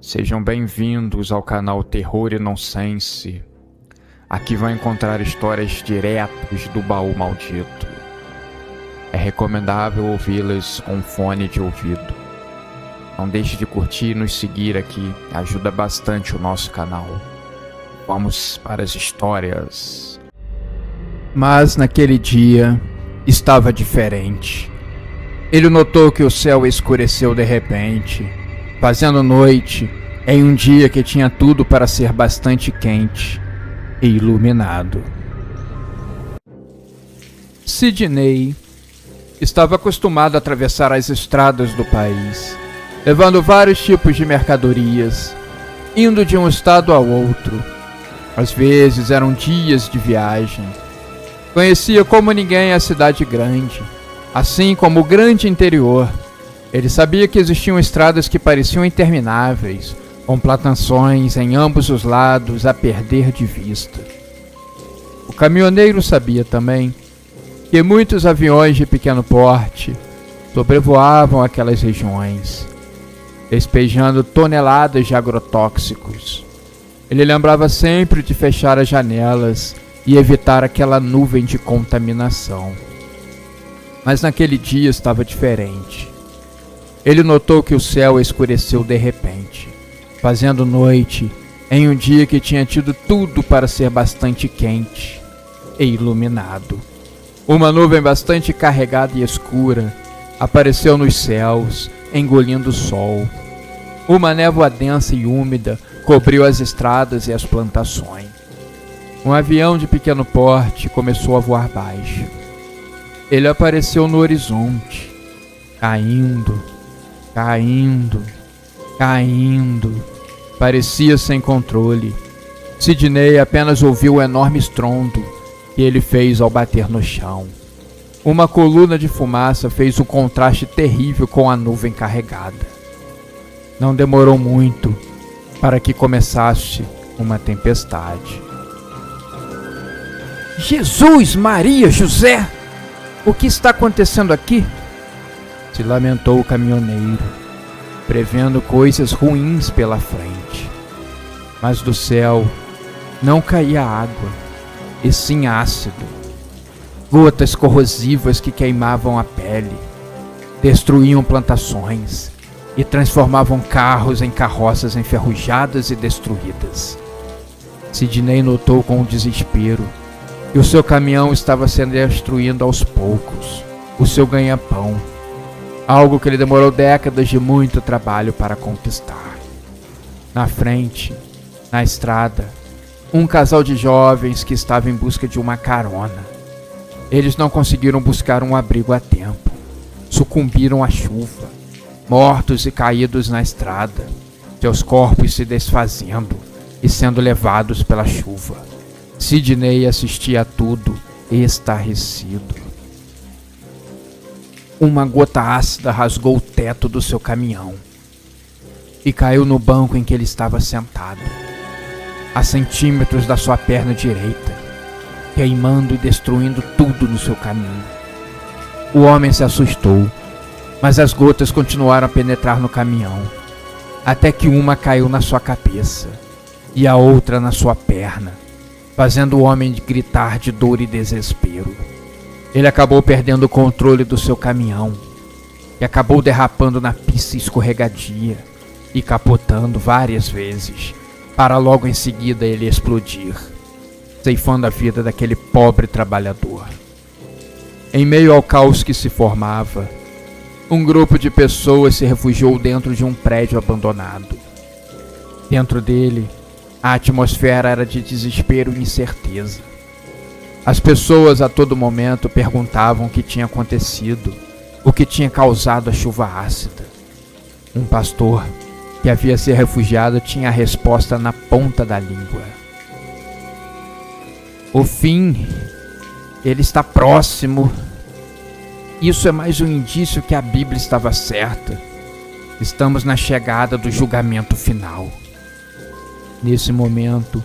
Sejam bem-vindos ao canal Terror e Nonsense. Aqui vão encontrar histórias diretas do baú maldito. É recomendável ouvi-las com fone de ouvido. Não deixe de curtir e nos seguir aqui, ajuda bastante o nosso canal. Vamos para as histórias. Mas naquele dia estava diferente. Ele notou que o céu escureceu de repente, fazendo noite em um dia que tinha tudo para ser bastante quente e iluminado. Sidney estava acostumado a atravessar as estradas do país, levando vários tipos de mercadorias, indo de um estado ao outro. Às vezes eram dias de viagem. Conhecia como ninguém a cidade grande, assim como o grande interior. Ele sabia que existiam estradas que pareciam intermináveis, com plantações em ambos os lados a perder de vista. O caminhoneiro sabia também que muitos aviões de pequeno porte sobrevoavam aquelas regiões, despejando toneladas de agrotóxicos. Ele lembrava sempre de fechar as janelas e evitar aquela nuvem de contaminação. Mas naquele dia estava diferente. Ele notou que o céu escureceu de repente, fazendo noite em um dia que tinha tido tudo para ser bastante quente e iluminado. Uma nuvem bastante carregada e escura apareceu nos céus, engolindo o sol. Uma névoa densa e úmida cobriu as estradas e as plantações. Um avião de pequeno porte começou a voar baixo. Ele apareceu no horizonte, caindo, parecia sem controle. Sidney apenas ouviu o enorme estrondo que ele fez ao bater no chão. Uma coluna de fumaça fez um contraste terrível com a nuvem carregada. Não demorou muito para que começasse uma tempestade. Jesus, Maria, José! O que está acontecendo aqui? Se lamentou o caminhoneiro, prevendo coisas ruins pela frente. Mas do céu não caía água, e sim ácido. Gotas corrosivas que queimavam a pele, destruíam plantações e transformavam carros em carroças enferrujadas e destruídas. Sidney notou com desespero que o seu caminhão estava sendo destruindo aos poucos o seu ganha-pão, algo que ele demorou décadas de muito trabalho para conquistar. Na frente, na estrada, um casal de jovens que estava em busca de uma carona. Eles não conseguiram buscar um abrigo a tempo, sucumbiram à chuva, mortos e caídos na estrada, seus corpos se desfazendo e sendo levados pela chuva. Sidney assistia a tudo estarrecido. Uma gota ácida rasgou o teto do seu caminhão e caiu no banco em que ele estava sentado, a centímetros da sua perna direita, queimando e destruindo tudo no seu caminho. O homem se assustou, mas as gotas continuaram a penetrar no caminhão, até que uma caiu na sua cabeça e a outra na sua perna, fazendo o homem gritar de dor e desespero. Ele acabou perdendo o controle do seu caminhão e acabou derrapando na pista escorregadia e capotando várias vezes, para logo em seguida ele explodir, ceifando a vida daquele pobre trabalhador. Em meio ao caos que se formava, um grupo de pessoas se refugiou dentro de um prédio abandonado. Dentro dele, a atmosfera era de desespero e incerteza. As pessoas a todo momento perguntavam o que tinha acontecido, o que tinha causado a chuva ácida. Um pastor que havia se refugiado tinha a resposta na ponta da língua. O fim, ele está próximo. Isso é mais um indício que a Bíblia estava certa. Estamos na chegada do julgamento final. Nesse momento,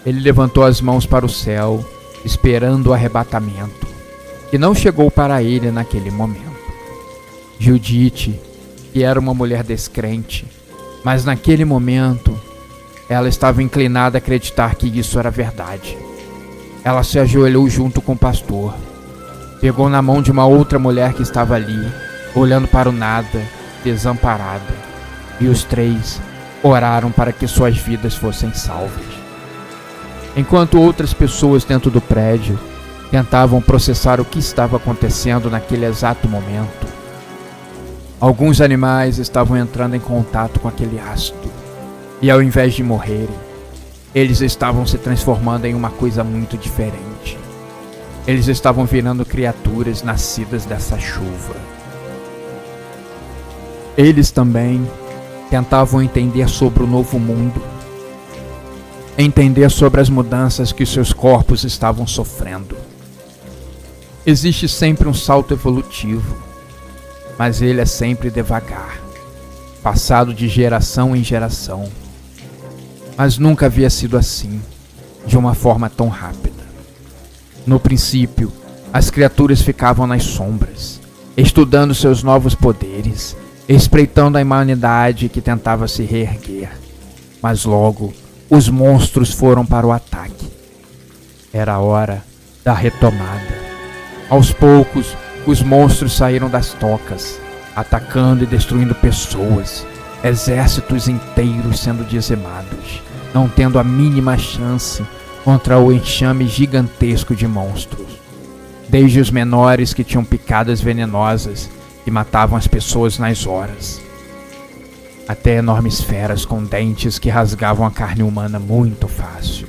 ele levantou as mãos para o céu, esperando o arrebatamento, que não chegou para ele naquele momento. Judite, que era uma mulher descrente, Mas naquele momento, ela estava inclinada a acreditar que isso era verdade. Ela se ajoelhou junto com o pastor, pegou na mão de uma outra mulher que estava ali, olhando para o nada, desamparada, e os três oraram para que suas vidas fossem salvas. Enquanto outras pessoas dentro do prédio tentavam processar o que estava acontecendo naquele exato momento, alguns animais estavam entrando em contato com aquele ácido, e ao invés de morrerem, eles estavam se transformando em uma coisa muito diferente. Eles estavam virando criaturas nascidas dessa chuva. Eles também tentavam entender sobre o novo mundo, entender sobre as mudanças que seus corpos estavam sofrendo. Existe sempre um salto evolutivo, mas ele é sempre devagar, passado de geração em geração. Mas nunca havia sido assim, de uma forma tão rápida. No princípio, as criaturas ficavam nas sombras, estudando seus novos poderes, espreitando a humanidade que tentava se reerguer. Mas logo, os monstros foram para o ataque. Era a hora da retomada. Aos poucos, os monstros saíram das tocas, atacando e destruindo pessoas, exércitos inteiros sendo dizimados, não tendo a mínima chance contra o enxame gigantesco de monstros. Desde os menores que tinham picadas venenosas que matavam as pessoas nas horas, até enormes feras com dentes que rasgavam a carne humana muito fácil.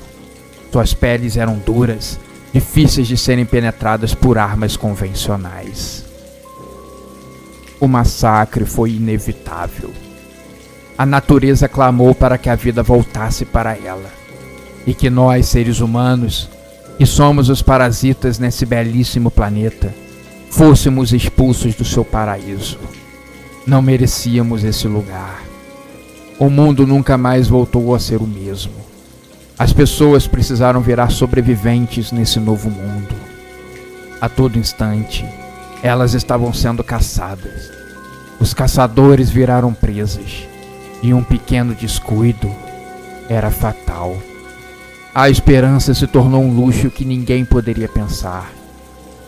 Suas peles eram duras, difíceis de serem penetradas por armas convencionais. O massacre foi inevitável. A natureza clamou para que a vida voltasse para ela, e que nós, seres humanos, que somos os parasitas nesse belíssimo planeta, fôssemos expulsos do seu paraíso. Não merecíamos esse lugar. O mundo nunca mais voltou a ser o mesmo. As pessoas precisaram virar sobreviventes nesse novo mundo. A todo instante, elas estavam sendo caçadas. Os caçadores viraram presas, e um pequeno descuido era fatal. A esperança se tornou um luxo que ninguém poderia pensar.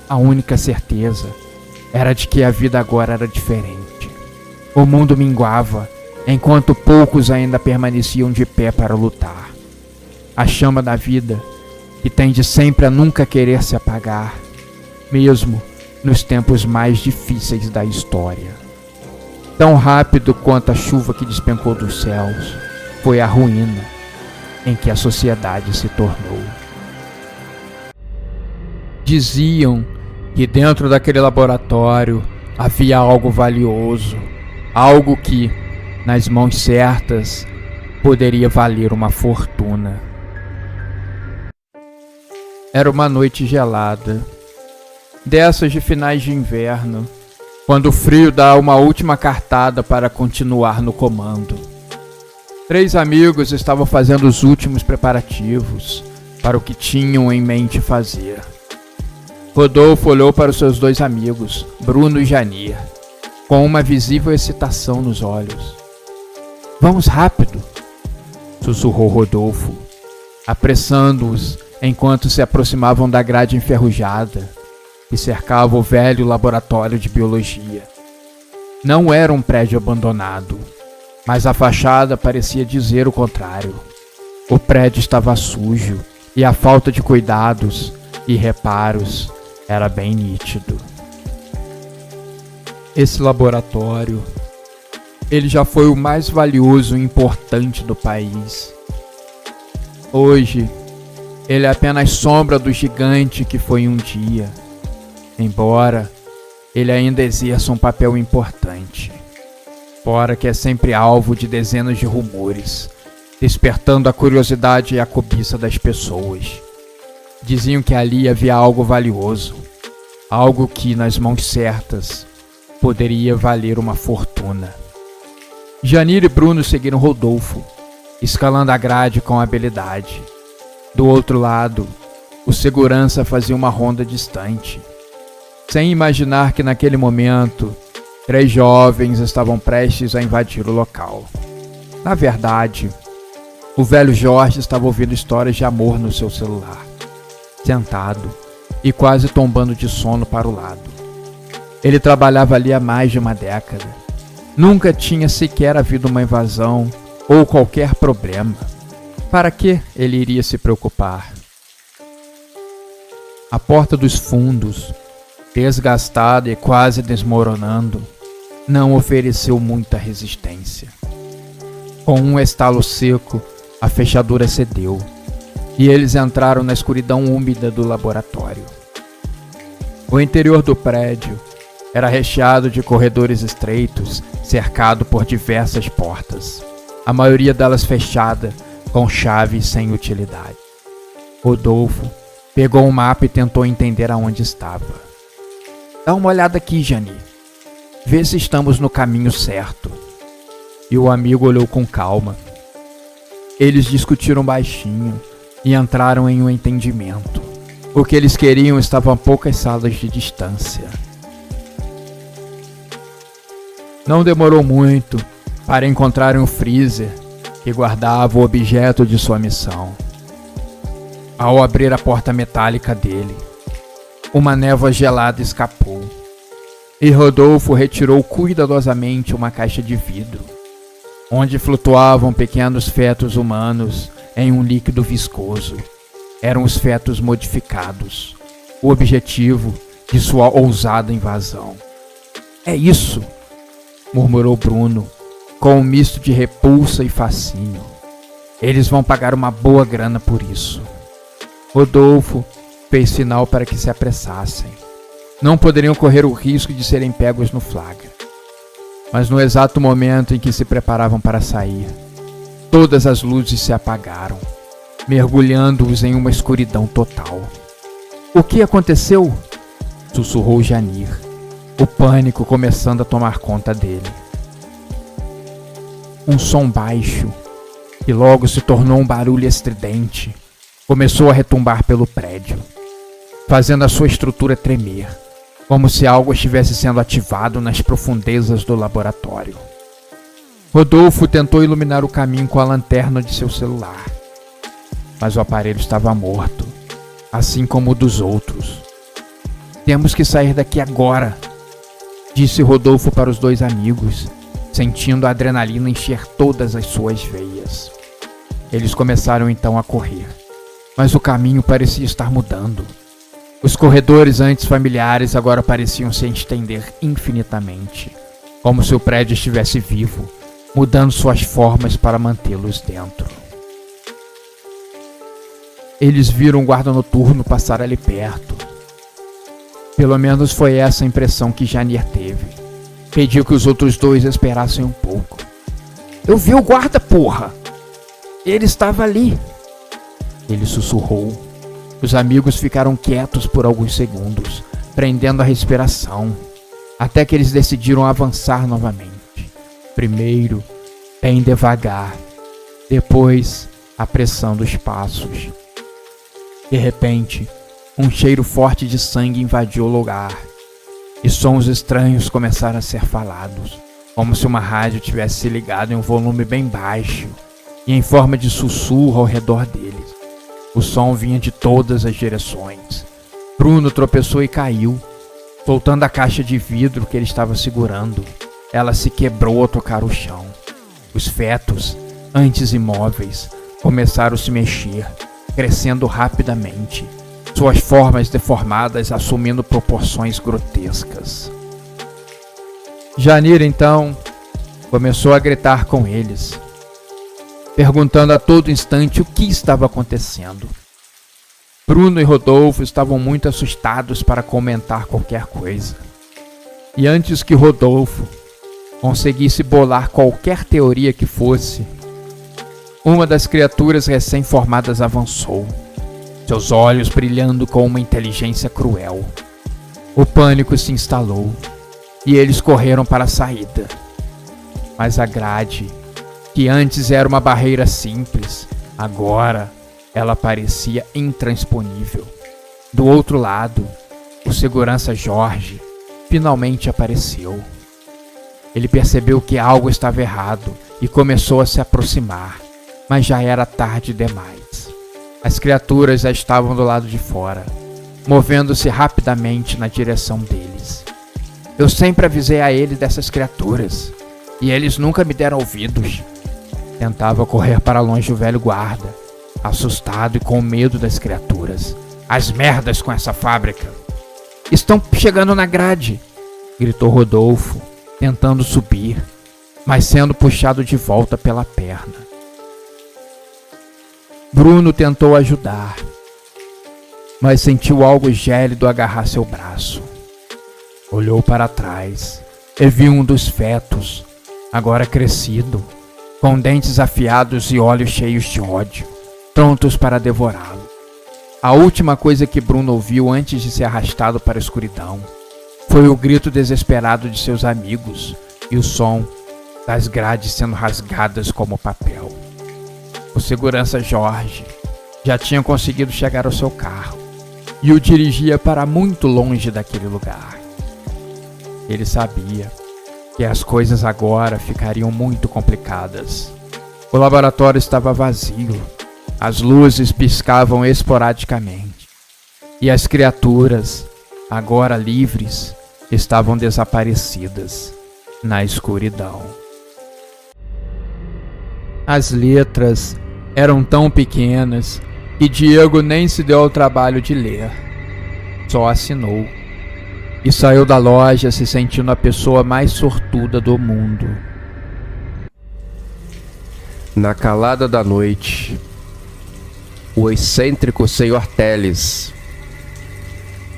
A única certeza era de que a vida agora era diferente. O mundo minguava, enquanto poucos ainda permaneciam de pé para lutar. A chama da vida, que tende sempre a nunca querer se apagar, mesmo nos tempos mais difíceis da história. Tão rápido quanto a chuva que despencou dos céus, foi a ruína em que a sociedade se tornou. Diziam que dentro daquele laboratório havia algo valioso, algo que, nas mãos certas, poderia valer uma fortuna. Era uma noite gelada, dessas de finais de inverno, quando o frio dá uma última cartada para continuar no comando. 3 amigos estavam fazendo os últimos preparativos para o que tinham em mente fazer. Rodolfo olhou para os seus 2 amigos, Bruno e Janir, com uma visível excitação nos olhos. "Vamos rápido!" sussurrou Rodolfo, apressando-os enquanto se aproximavam da grade enferrujada que cercava o velho laboratório de biologia. Não era um prédio abandonado, mas a fachada parecia dizer o contrário. O prédio estava sujo e a falta de cuidados e reparos era bem nítido. Esse laboratório, ele já foi o mais valioso e importante do país. Hoje, ele é apenas sombra do gigante que foi um dia, embora ele ainda exerça um papel importante, fora que é sempre alvo de dezenas de rumores, despertando a curiosidade e a cobiça das pessoas. Diziam que ali havia algo valioso, algo que, nas mãos certas, poderia valer uma fortuna. Janir e Bruno seguiram Rodolfo, escalando a grade com habilidade. Do outro lado, o segurança fazia uma ronda distante, sem imaginar que naquele momento, 3 jovens estavam prestes a invadir o local. Na verdade, o velho Jorge estava ouvindo histórias de amor no seu celular, sentado e quase tombando de sono para o lado. Ele trabalhava ali há mais de uma década. Nunca tinha sequer havido uma invasão ou qualquer problema. Para que ele iria se preocupar? A porta dos fundos, desgastada e quase desmoronando, não ofereceu muita resistência. Com um estalo seco, a fechadura cedeu e eles entraram na escuridão úmida do laboratório. O interior do prédio era recheado de corredores estreitos, cercado por diversas portas, a maioria delas fechada com chaves sem utilidade. Rodolfo pegou um mapa e tentou entender aonde estava. Dá uma olhada aqui, Jani. Vê se estamos no caminho certo. E o amigo olhou com calma. Eles discutiram baixinho e entraram em um entendimento. O que eles queriam estava a poucas salas de distância. Não demorou muito para encontrarem o freezer que guardava o objeto de sua missão. Ao abrir a porta metálica dele, uma névoa gelada escapou, e Rodolfo retirou cuidadosamente uma caixa de vidro, onde flutuavam pequenos fetos humanos em um líquido viscoso. Eram os fetos modificados, o objetivo de sua ousada invasão. É isso, murmurou Bruno, com um misto de repulsa e fascínio. Eles vão pagar uma boa grana por isso. Rodolfo fez sinal para que se apressassem. Não poderiam correr o risco de serem pegos no flagra. Mas no exato momento em que se preparavam para sair, todas as luzes se apagaram, mergulhando-os em uma escuridão total. O que aconteceu? Sussurrou Janir, o pânico começando a tomar conta dele. Um som baixo, que logo se tornou um barulho estridente, começou a retumbar pelo prédio, fazendo a sua estrutura tremer, como se algo estivesse sendo ativado nas profundezas do laboratório. Rodolfo tentou iluminar o caminho com a lanterna de seu celular, mas o aparelho estava morto, assim como o dos outros. Temos que sair daqui agora, disse Rodolfo para os dois amigos, sentindo a adrenalina encher todas as suas veias. Eles começaram então a correr, mas o caminho parecia estar mudando. Os corredores antes familiares agora pareciam se estender infinitamente, como se o prédio estivesse vivo, mudando suas formas para mantê-los dentro. Eles viram um guarda noturno passar ali perto. Pelo menos foi essa a impressão que Janir teve. Pediu que os outros dois esperassem um pouco. Eu vi o guarda, porra! Ele estava ali! Ele sussurrou. Os amigos ficaram quietos por alguns segundos, prendendo a respiração, até que eles decidiram avançar novamente. Primeiro, bem devagar, depois, apressando os passos. De repente, um cheiro forte de sangue invadiu o lugar, e sons estranhos começaram a ser falados, como se uma rádio tivesse se ligado em um volume bem baixo e em forma de sussurro ao redor deles. O som vinha de todas as direções. Bruno tropeçou e caiu, soltando a caixa de vidro que ele estava segurando. Ela se quebrou ao tocar o chão. Os fetos, antes imóveis, começaram a se mexer, crescendo rapidamente, suas formas deformadas assumindo proporções grotescas. Janir, então, começou a gritar com eles, perguntando a todo instante o que estava acontecendo. Bruno e Rodolfo estavam muito assustados para comentar qualquer coisa. E antes que Rodolfo conseguisse bolar qualquer teoria que fosse, uma das criaturas recém-formadas avançou, seus olhos brilhando com uma inteligência cruel. O pânico se instalou e eles correram para a saída. Mas a grade, que antes era uma barreira simples, agora ela parecia intransponível. Do outro lado, o segurança Jorge finalmente apareceu. Ele percebeu que algo estava errado e começou a se aproximar, mas já era tarde demais. As criaturas já estavam do lado de fora, movendo-se rapidamente na direção deles. Eu sempre avisei a ele dessas criaturas, e eles nunca me deram ouvidos. Tentava correr para longe o velho guarda, assustado e com medo das criaturas. As merdas com essa fábrica! Estão chegando na grade! Gritou Rodolfo, tentando subir, mas sendo puxado de volta pela perna. Bruno tentou ajudar, mas sentiu algo gélido agarrar seu braço. Olhou para trás e viu um dos fetos, agora crescido, com dentes afiados e olhos cheios de ódio, prontos para devorá-lo. A última coisa que Bruno ouviu antes de ser arrastado para a escuridão foi o grito desesperado de seus amigos e o som das grades sendo rasgadas como papel. O segurança Jorge já tinha conseguido chegar ao seu carro e o dirigia para muito longe daquele lugar. Ele sabia que as coisas agora ficariam muito complicadas. O laboratório estava vazio, as luzes piscavam esporadicamente, e as criaturas, agora livres, estavam desaparecidas na escuridão. As letras eram tão pequenas que Diego nem se deu ao trabalho de ler. Só assinou e saiu da loja se sentindo a pessoa mais sortuda do mundo. Na calada da noite, o excêntrico Sr. Teles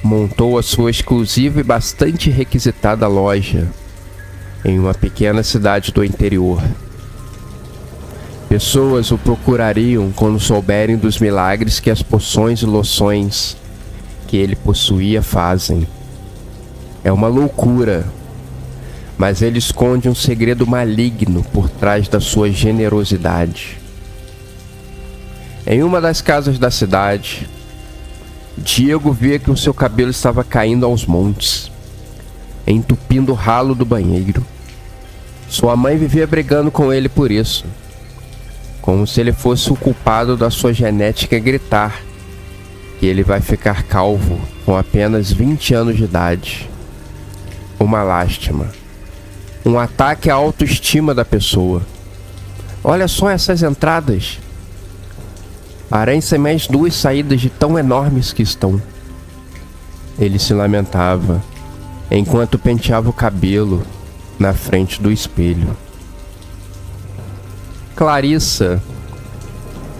montou a sua exclusiva e bastante requisitada loja em uma pequena cidade do interior. Pessoas o procurariam quando souberem dos milagres que as poções e loções que ele possuía fazem. É uma loucura, mas ele esconde um segredo maligno por trás da sua generosidade. Em uma das casas da cidade, Diego via que o seu cabelo estava caindo aos montes, entupindo o ralo do banheiro. Sua mãe vivia brigando com ele por isso, como se ele fosse o culpado da sua genética gritar que ele vai ficar calvo com apenas 20 anos de idade. Uma lástima. Um ataque à autoestima da pessoa. Olha só essas entradas. Parecem mais 2 saídas de tão enormes que estão. Ele se lamentava, enquanto penteava o cabelo na frente do espelho. Clarissa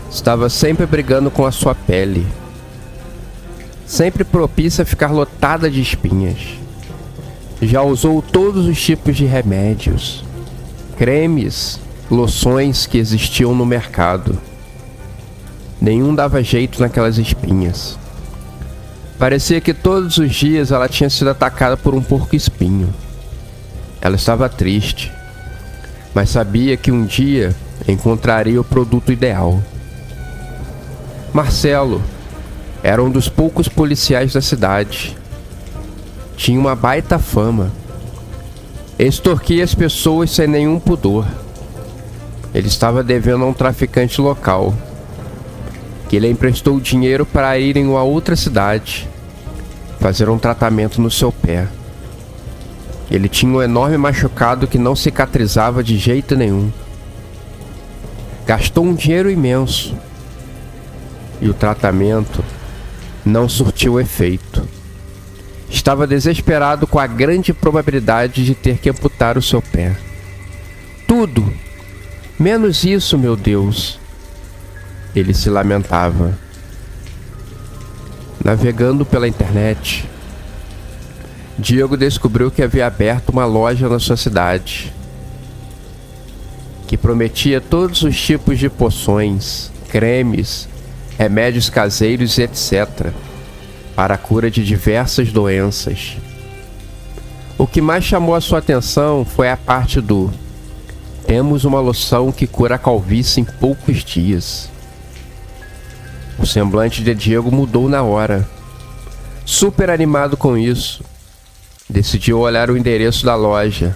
estava sempre brigando com a sua pele, sempre propícia a ficar lotada de espinhas. Já usou todos os tipos de remédios, cremes, loções que existiam no mercado. Nenhum dava jeito naquelas espinhas. Parecia que todos os dias ela tinha sido atacada por um porco-espinho. Ela estava triste, mas sabia que um dia encontraria o produto ideal. Marcelo era um dos poucos policiais da cidade. Tinha uma baita fama. Extorquia as pessoas sem nenhum pudor. Ele estava devendo a um traficante local, que lhe emprestou dinheiro para ir em uma outra cidade fazer um tratamento no seu pé. Ele tinha um enorme machucado que não cicatrizava de jeito nenhum. Gastou um dinheiro imenso e o tratamento não surtiu efeito. Estava desesperado com a grande probabilidade de ter que amputar o seu pé. Tudo, menos isso, meu Deus, ele se lamentava. Navegando pela internet, Diego descobriu que havia aberto uma loja na sua cidade, que prometia todos os tipos de poções, cremes, remédios caseiros e etc., para a cura de diversas doenças. O que mais chamou a sua atenção foi a parte do "temos uma loção que cura a calvície em poucos dias". O semblante de Diego mudou na hora. Super animado com isso, decidiu olhar o endereço da loja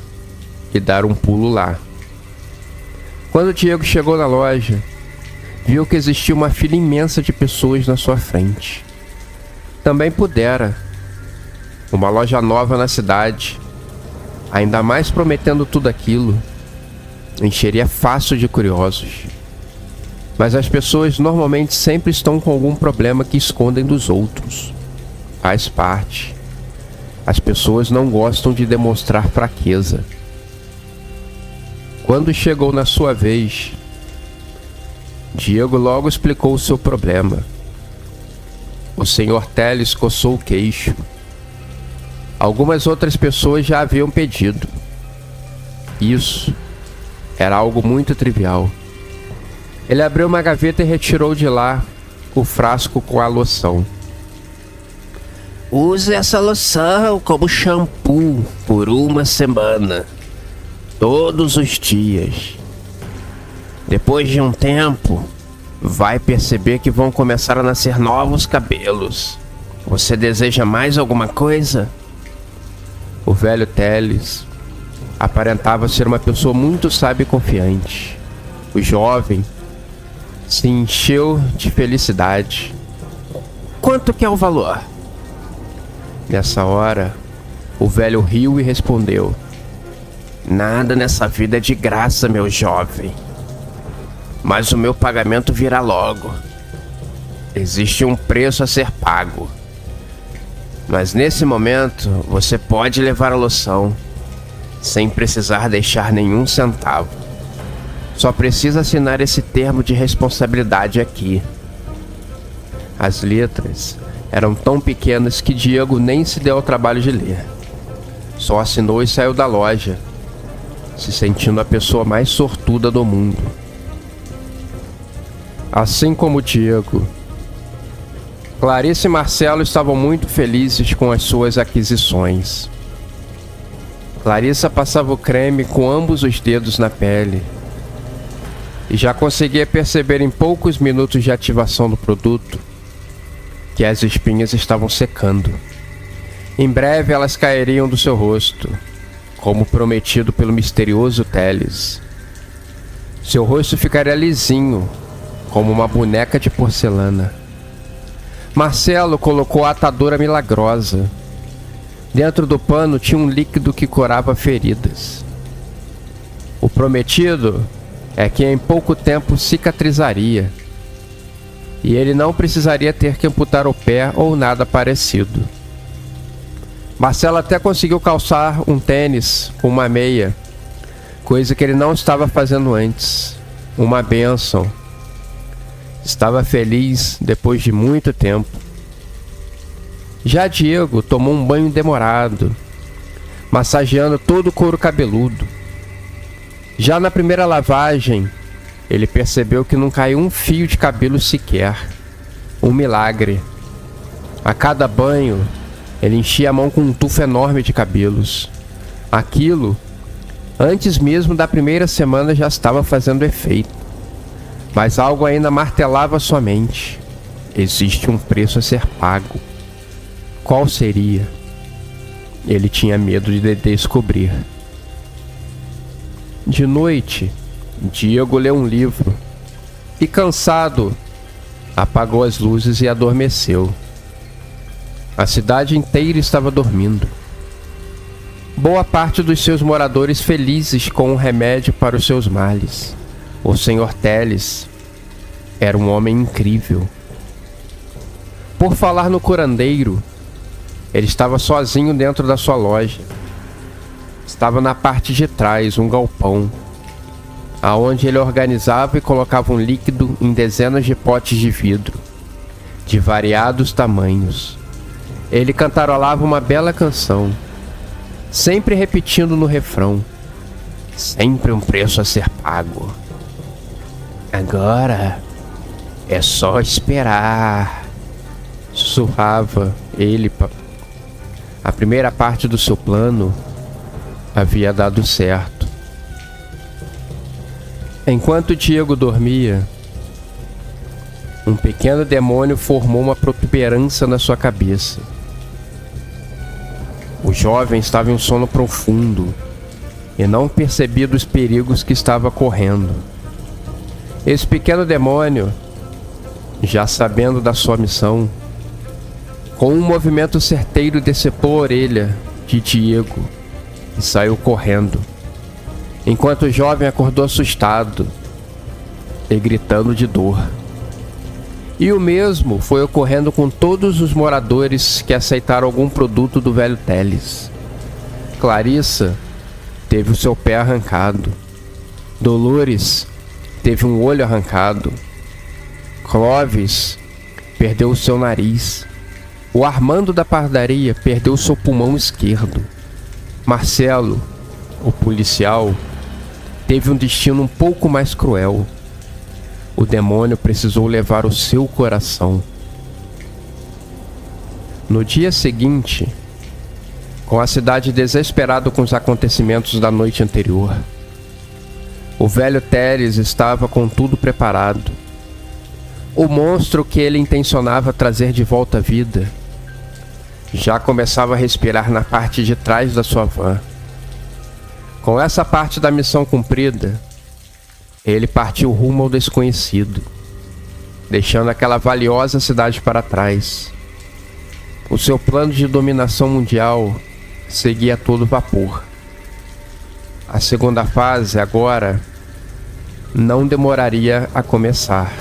e dar um pulo lá. Quando Diego chegou na loja, viu que existia uma fila imensa de pessoas na sua frente. Também pudera. Uma loja nova na cidade, ainda mais prometendo tudo aquilo, encheria fácil de curiosos. Mas as pessoas normalmente sempre estão com algum problema que escondem dos outros. Faz parte. As pessoas não gostam de demonstrar fraqueza. Quando chegou na sua vez, Diego logo explicou o seu problema. O Sr. Telles coçou o queixo. Algumas outras pessoas já haviam pedido. Isso era algo muito trivial. Ele abriu uma gaveta e retirou de lá o frasco com a loção. Use essa loção como shampoo por uma semana, todos os dias. Depois de um tempo, vai perceber que vão começar a nascer novos cabelos. Você deseja mais alguma coisa? O velho Telles aparentava ser uma pessoa muito sábia e confiante. O jovem se encheu de felicidade. Quanto que é o valor? Nessa hora, o velho riu e respondeu: Nada nessa vida é de graça, meu jovem. Mas o meu pagamento virá logo. Existe um preço a ser pago. Mas nesse momento, você pode levar a loção, sem precisar deixar nenhum centavo. Só precisa assinar esse termo de responsabilidade aqui. As letras eram tão pequenas que Diego nem se deu ao trabalho de ler. Só assinou e saiu da loja, se sentindo a pessoa mais sortuda do mundo. Assim como Diego, Clarice e Marcelo estavam muito felizes com as suas aquisições. Clarissa passava o creme com ambos os dedos na pele e já conseguia perceber em poucos minutos de ativação do produto que as espinhas estavam secando. Em breve elas cairiam do seu rosto, como prometido pelo misterioso Telles. Seu rosto ficaria lisinho, como uma boneca de porcelana. Marcelo colocou a atadura milagrosa. Dentro do pano tinha um líquido que curava feridas. O prometido é que em pouco tempo cicatrizaria, e ele não precisaria ter que amputar o pé ou nada parecido. Marcelo até conseguiu calçar um tênis com uma meia, coisa que ele não estava fazendo antes. Uma bênção. Estava feliz depois de muito tempo. Já Diego tomou um banho demorado, massageando todo o couro cabeludo. Já na primeira lavagem, ele percebeu que não caiu um fio de cabelo sequer. Um milagre. A cada banho, ele enchia a mão com um tufo enorme de cabelos. Aquilo, antes mesmo da primeira semana, já estava fazendo efeito. Mas algo ainda martelava sua mente. Existe um preço a ser pago. Qual seria? Ele tinha medo de descobrir. De noite, Diego leu um livro e, cansado, apagou as luzes e adormeceu. A cidade inteira estava dormindo. Boa parte dos seus moradores felizes com um remédio para os seus males. O Sr. Telles era um homem incrível. Por falar no curandeiro, ele estava sozinho dentro da sua loja. Estava na parte de trás, um galpão, aonde ele organizava e colocava um líquido em dezenas de potes de vidro, de variados tamanhos. Ele cantarolava uma bela canção, sempre repetindo no refrão: sempre um preço a ser pago. Agora é só esperar. Sussurrava ele. A primeira parte do seu plano havia dado certo. Enquanto Diego dormia, um pequeno demônio formou uma protuberância na sua cabeça. O jovem estava em um sono profundo e não percebia dos perigos que estava correndo. Esse pequeno demônio, já sabendo da sua missão, com um movimento certeiro decepou a orelha de Diego e saiu correndo, enquanto o jovem acordou assustado e gritando de dor. E o mesmo foi ocorrendo com todos os moradores que aceitaram algum produto do velho Teles. Clarissa teve o seu pé arrancado. Dolores teve um olho arrancado. Clovis perdeu o seu nariz. O Armando da padaria perdeu o seu pulmão esquerdo. Marcelo, o policial, teve um destino um pouco mais cruel. O demônio precisou levar o seu coração. No dia seguinte, com a cidade desesperada com os acontecimentos da noite anterior, o velho Teles estava com tudo preparado. O monstro que ele intencionava trazer de volta à vida já começava a respirar na parte de trás da sua van. Com essa parte da missão cumprida, ele partiu rumo ao desconhecido, deixando aquela valiosa cidade para trás. O seu plano de dominação mundial seguia a todo vapor. A segunda fase, agora, não demoraria a começar.